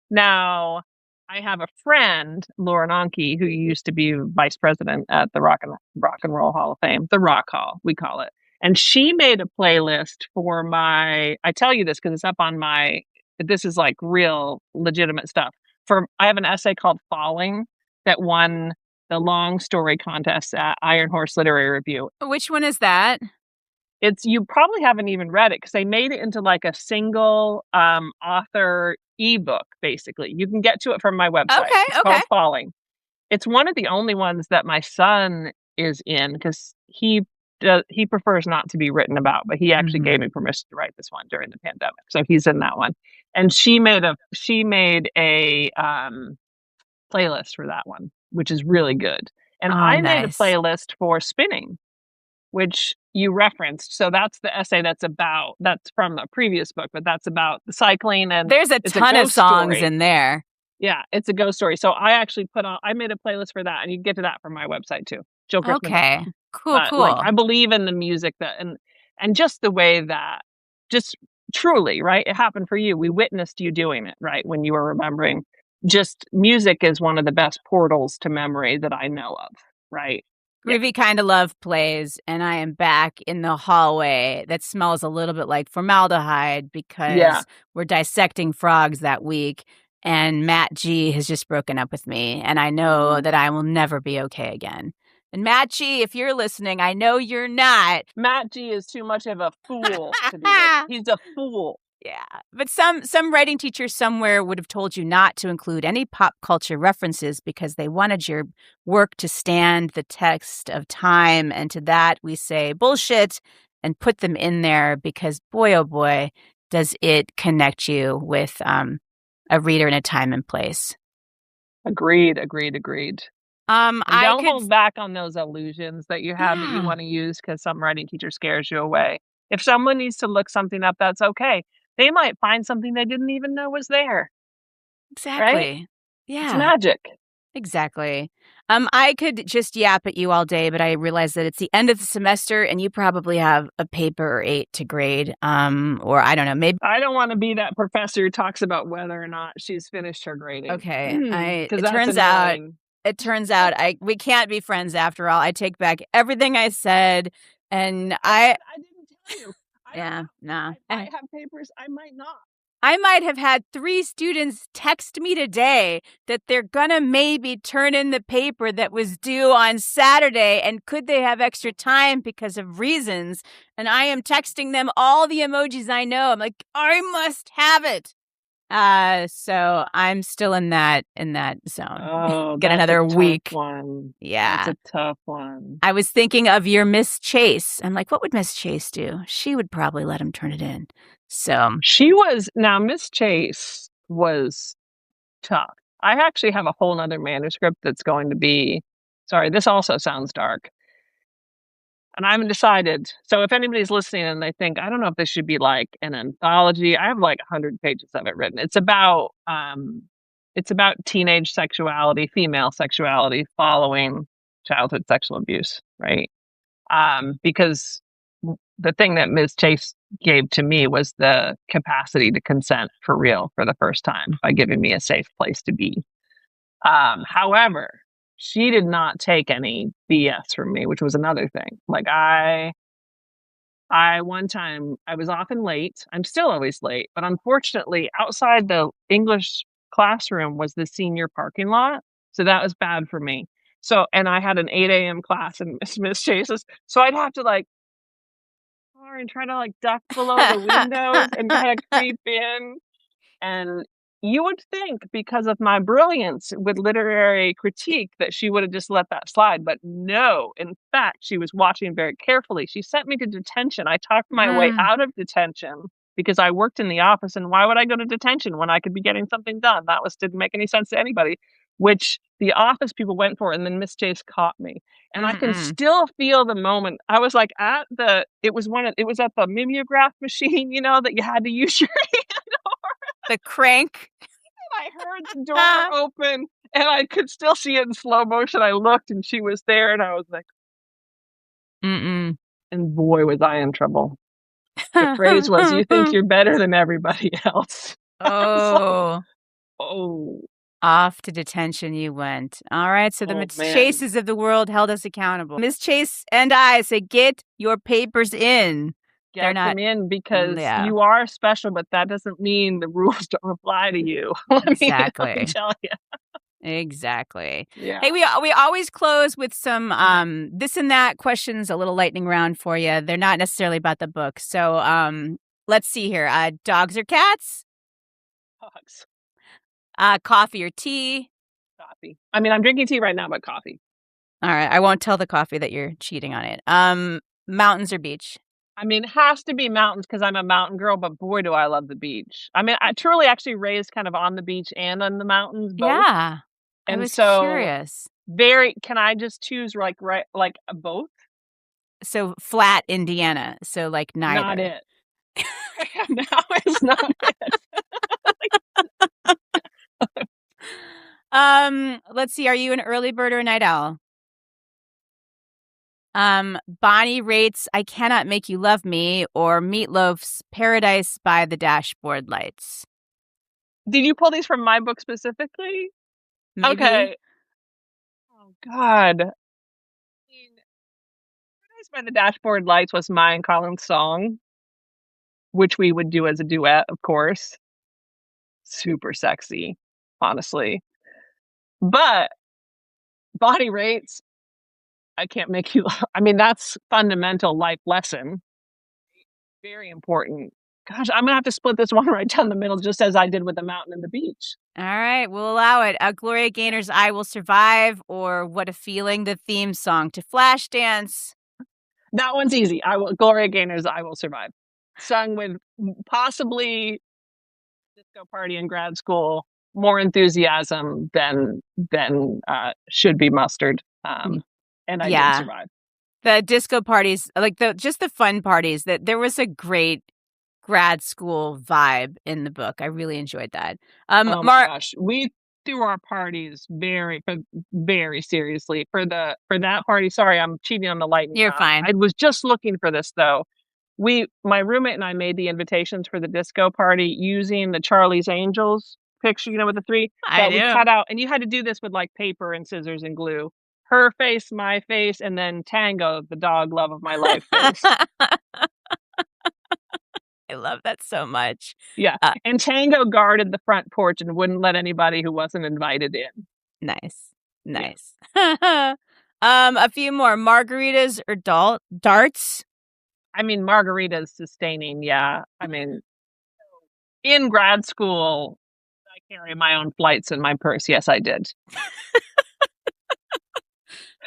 Now I have a friend, Lauren Anke, who used to be vice president at the Rock and Roll Hall of Fame, the Rock Hall, we call it. And she made a playlist for I tell you this because it's up on this is like real legitimate stuff. I have an essay called Falling that won the long story contest at Iron Horse Literary Review. Which one is that? You probably haven't even read it because they made it into like a single author ebook, basically. You can get to it from my website. Okay, it's called Falling. It's one of the only ones that my son is in because he prefers not to be written about, but he actually gave me permission to write this one during the pandemic. So he's in that one. And she made a playlist for that one, which is really good. And I made a playlist for spinning, which you referenced. So that's the essay that's from a previous book, but that's about the cycling. And there's a ton of songs in there. Yeah, it's a ghost story. So I actually I made a playlist for that, and you can get to that from my website too. Jill Christman. Okay, cool. Like, I believe in the music and just the way that just truly, right? It happened for you. We witnessed you doing it, right? When you were remembering. Just music is one of the best portals to memory that I know of, right? Groovy Kind of Love plays, and I am back in the hallway that smells a little bit like formaldehyde because we're dissecting frogs that week, and Matt G has just broken up with me, and I know that I will never be okay again. And Matt G, if you're listening, I know you're not. Matt G is too much of a fool to do this. He's a fool. Yeah, but some writing teacher somewhere would have told you not to include any pop culture references because they wanted your work to stand the test of time. And to that, we say bullshit and put them in there because, boy, oh boy, does it connect you with a reader in a time and place. Agreed. Don't hold back on those illusions that you have that you want to use because some writing teacher scares you away. If someone needs to look something up, that's okay. They might find something they didn't even know was there. Exactly. Right? Yeah. It's magic. Exactly. I could just yap at you all day, but I realize that it's the end of the semester and you probably have a paper or 8 to grade. Or I don't know, maybe. I don't want to be that professor who talks about whether or not she's finished her grading. Okay. It turns out we can't be friends after all. I take back everything I said, and I didn't tell you. No. I might have papers. I might not. I might have had 3 students text me today that they're gonna maybe turn in the paper that was due on Saturday, and could they have extra time because of reasons? And I am texting them all the emojis I know. I'm like, I must have it. So I'm still in that zone. Oh, get another week. One. Yeah, that's a tough one. I was thinking of your Miss Chase. I'm like, what would Miss Chase do? She would probably let him turn it in. So Miss Chase was tough. I actually have a whole nother manuscript that's going to be. Sorry, this also sounds dark. And I haven't decided. So if anybody's listening and they think, I don't know if this should be like an anthology, I have like 100 pages of it written. It's about teenage sexuality, female sexuality following childhood sexual abuse, right? Because the thing that Ms. Chase gave to me was the capacity to consent for real for the first time by giving me a safe place to be. However, she did not take any BS from me, which was another thing. Like I one time I was often late. I'm still always late, but unfortunately outside the English classroom was the senior parking lot. So that was bad for me. So, and I had an 8 a.m. class in Miss Chase's. So I'd have to like try to like duck below the windows and kind of creep in. And you would think because of my brilliance with literary critique that she would have just let that slide. But no, in fact, she was watching very carefully. She sent me to detention. I talked my way out of detention because I worked in the office. And why would I go to detention when I could be getting something done? Didn't make any sense to anybody, which the office people went for. And then Miss Chase caught me. And I can still feel the moment. I was like it was at the mimeograph machine, that you had to use your hand over. The crank. And I heard the door open and I could still see it in slow motion. I looked and she was there and I was like, and boy, was I in trouble. The phrase was, you think you're better than everybody else. Oh. Oh. Off to detention you went. All right, so the Oh, Miss man. Chases of the world held us accountable. Miss Chase and I say, get your papers in. They're Get not, them in because yeah, you are special, but that doesn't mean the rules don't apply to you. Let me exactly. tell you. Exactly. Yeah. Hey, we always close with some this and that questions, a little lightning round for you. They're not necessarily about the book. So let's see here. Dogs or cats? Dogs. Coffee or tea? Coffee. I mean, I'm drinking tea right now, but coffee. All right, I won't tell the coffee that you're cheating on it. Mountains or beach? I mean, it has to be mountains because I'm a mountain girl, but boy, do I love the beach. I mean, I truly actually raised kind of on the beach and on the mountains both. Yeah. I And was so curious. can I just choose like both? So flat Indiana. So like Not neither. it. Now is not it. Let's see. Are you an early bird or a night owl? Bonnie rates I Cannot Make You Love Me or Meatloaf's Paradise by the Dashboard Lights. Did you pull these from my book specifically? Maybe. Okay. Oh God. Paradise by the Dashboard Lights was my and Colin's song, which we would do as a duet, of course. Super sexy, honestly. But body rates, I can't make you. I mean, that's fundamental life lesson. Very important. Gosh, I'm gonna have to split this one right down the middle, just as I did with the mountain and the beach. All right, we'll allow it. Gloria Gaynor's I Will Survive or What a Feeling, the theme song to Flashdance. That one's easy. Gloria Gaynor's I Will Survive. Sung with possibly disco party in grad school, more enthusiasm than should be mustered. And I did survive. The disco parties, like just the fun parties, that there was a great grad school vibe in the book. I really enjoyed that. Oh my gosh, we threw our parties very seriously for that party. Sorry, I'm cheating on the lightning. You're fine. I was just looking for this though. My roommate and I made the invitations for the disco party using the Charlie's Angels picture, with the three that we cut out, and you had to do this with like paper and scissors and glue. Her face, my face, and then Tango, the dog love of my life face. I love that so much. Yeah. And Tango guarded the front porch and wouldn't let anybody who wasn't invited in. Nice. Yeah. A few more. Margaritas or darts? I mean, margaritas sustaining. Yeah. I mean, in grad school, I carry my own flights in my purse. Yes, I did.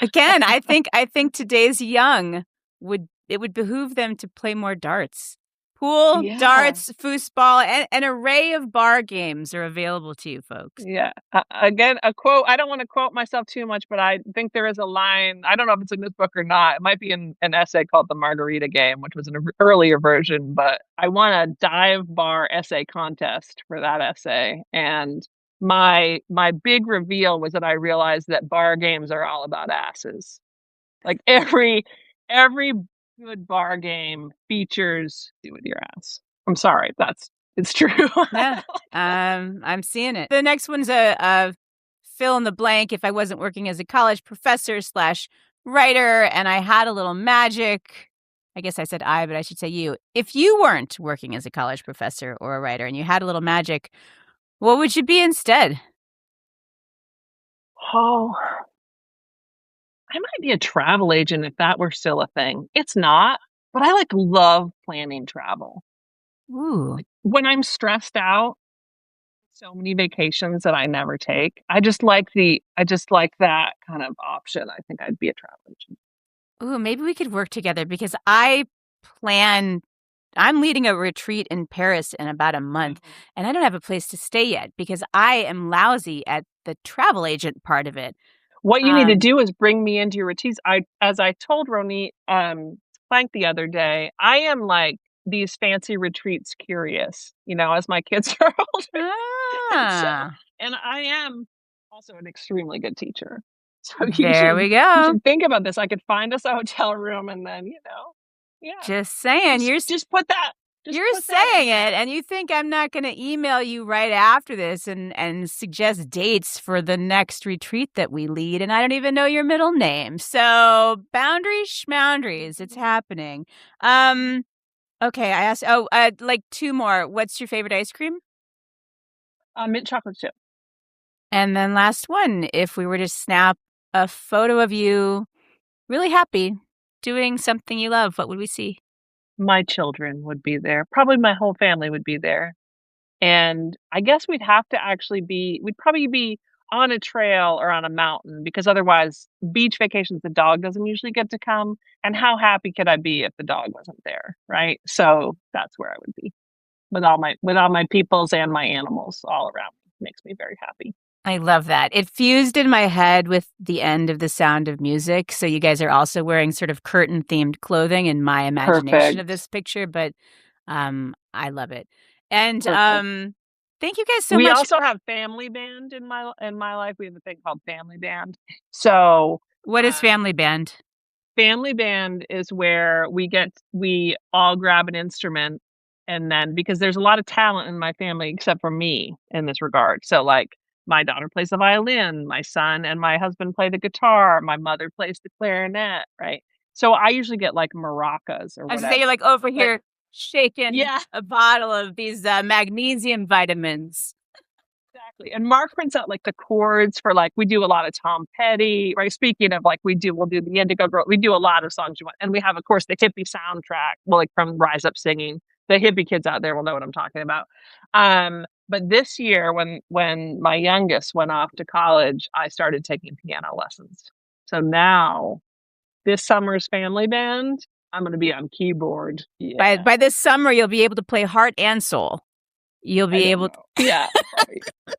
Again, I think today's young would behoove them to play more darts. Pool, darts, foosball, and an array of bar games are available to you folks. Yeah. Again, a quote. I don't want to quote myself too much, but I think there is a line. I don't know if it's in this book or not. It might be in an essay called The Margarita Game, which was an earlier version, but I won a dive bar essay contest for that essay. And my big reveal was that I realized that bar games are all about asses. Like every good bar game features do with your ass. I'm sorry, it's true. Yeah, I'm seeing it. The next one's a fill in the blank. If I wasn't working as a college professor / writer, and I had a little magic. I guess I said I, but I should say you. If you weren't working as a college professor or a writer, and you had a little magic, what would you be instead? Oh, I might be a travel agent if that were still a thing. It's not, but I love planning travel. Ooh. When I'm stressed out, so many vacations that I never take. I just like that kind of option. I think I'd be a travel agent. Ooh, maybe we could work together because I'm leading a retreat in Paris in about a month, and I don't have a place to stay yet because I am lousy at the travel agent part of it. What you need to do is bring me into your retreats. As I told Ronit Plank the other day, I am like these fancy retreats curious, as my kids are older. And I am also an extremely good teacher. So there we go. You should think about this. I could find us a hotel room and then, Just saying. Just put that Just You're put that in saying there. it, and you think I'm not going to email you right after this and suggest dates for the next retreat that we lead, and I don't even know your middle name. So boundaries, schmoundaries, it's happening. Okay, I asked. Oh, like two more. What's your favorite ice cream? Mint chocolate chip. And then last one, if we were to snap a photo of you really happy doing something you love, what would we see? My children would be there. Probably my whole family would be there. And I guess we'd have to actually we'd probably be on a trail or on a mountain because otherwise beach vacations, the dog doesn't usually get to come. And how happy could I be if the dog wasn't there? Right. So that's where I would be with all my peoples and my animals all around me. Makes me very happy. I love that. It fused in my head with the end of The Sound of Music. So you guys are also wearing sort of curtain-themed clothing in my imagination of this picture, but I love it. And thank you guys so much. We also have family band in my life. We have a thing called family band. So what is family band? Family band is where we all grab an instrument, and then because there's a lot of talent in my family except for me in this regard. So like my daughter plays the violin, my son and my husband play the guitar, my mother plays the clarinet, right? So I usually get like maracas or whatever. I was saying you're like over here shaking a bottle of these magnesium vitamins. Exactly. And Mark prints out like the chords for like we do a lot of Tom Petty, right? Speaking of like we'll do the Indigo Girl, we do a lot of songs you want. And we have, of course, the hippie soundtrack, well, like from Rise Up Singing. The hippie kids out there will know what I'm talking about. But this year when my youngest went off to college, I started taking piano lessons. So now this summer's family band, I'm gonna be on keyboard. Yeah. By this summer you'll be able to play heart and soul. You'll be able to. Yeah. Right.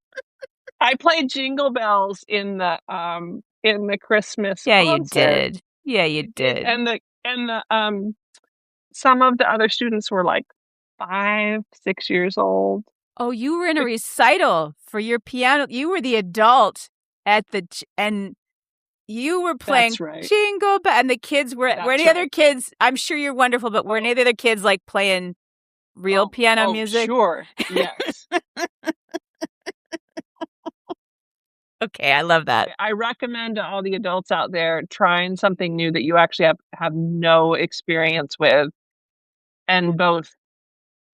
I played Jingle Bells in the Christmas concert. You did. Yeah, you did. And the some of the other students were like 5, 6 years old. Oh, you were in a recital for your piano. You were the adult and you were playing Jingle Bells, and the kids were any other kids? I'm sure you're wonderful, but were any other kids like playing real piano music? Sure. Yes. Okay, I love that. I recommend to all the adults out there trying something new that you actually have no experience with, and both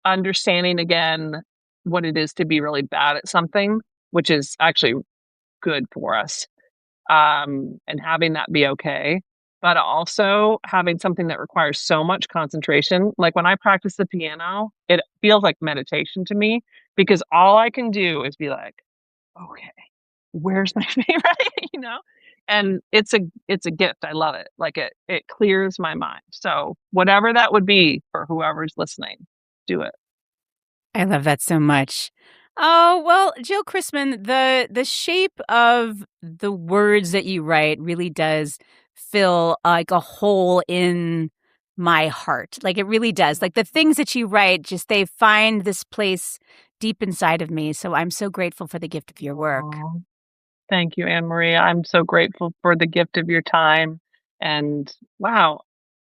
understanding again what it is to be really bad at something, which is actually good for us, and having that be okay, but also having something that requires so much concentration. Like when I practice the piano, it feels like meditation to me because all I can do is be like, okay, where's my favorite, and it's a gift. I love it. Like it clears my mind. So whatever that would be for whoever's listening, do it. I love that so much. Oh, well, Jill Christman, the shape of the words that you write really does fill like a hole in my heart. Like it really does. Like the things that you write, just they find this place deep inside of me. So I'm so grateful for the gift of your work. Oh, thank you, Annmarie. I'm so grateful for the gift of your time. And wow,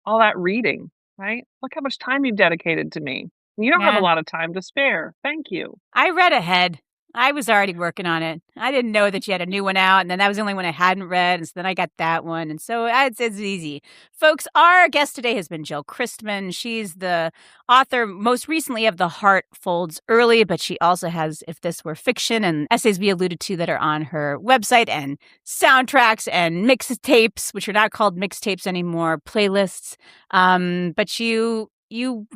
all that reading, right? Look how much time you've dedicated to me. You don't have a lot of time to spare. Thank you. I read ahead. I was already working on it. I didn't know that you had a new one out, and then that was the only one I hadn't read, and so then I got that one, and so it's easy. Folks, our guest today has been Jill Christman. She's the author most recently of The Heart Folds Early, but she also has If This Were Fiction and essays we alluded to that are on her website, and soundtracks and mixtapes, which are not called mixtapes anymore, playlists. But you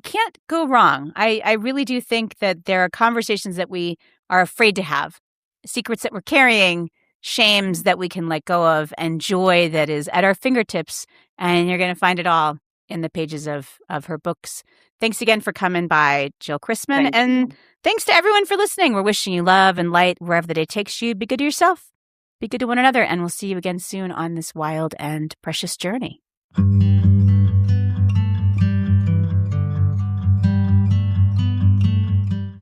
can't go wrong. I really do think that there are conversations that we are afraid to have, secrets that we're carrying, shames that we can let go of, and joy that is at our fingertips. And you're going to find it all in the pages of her books. Thanks again for coming by, Jill Christman. And thanks to everyone for listening. We're wishing you love and light wherever the day takes you. Be good to yourself. Be good to one another. And we'll see you again soon on this wild and precious journey.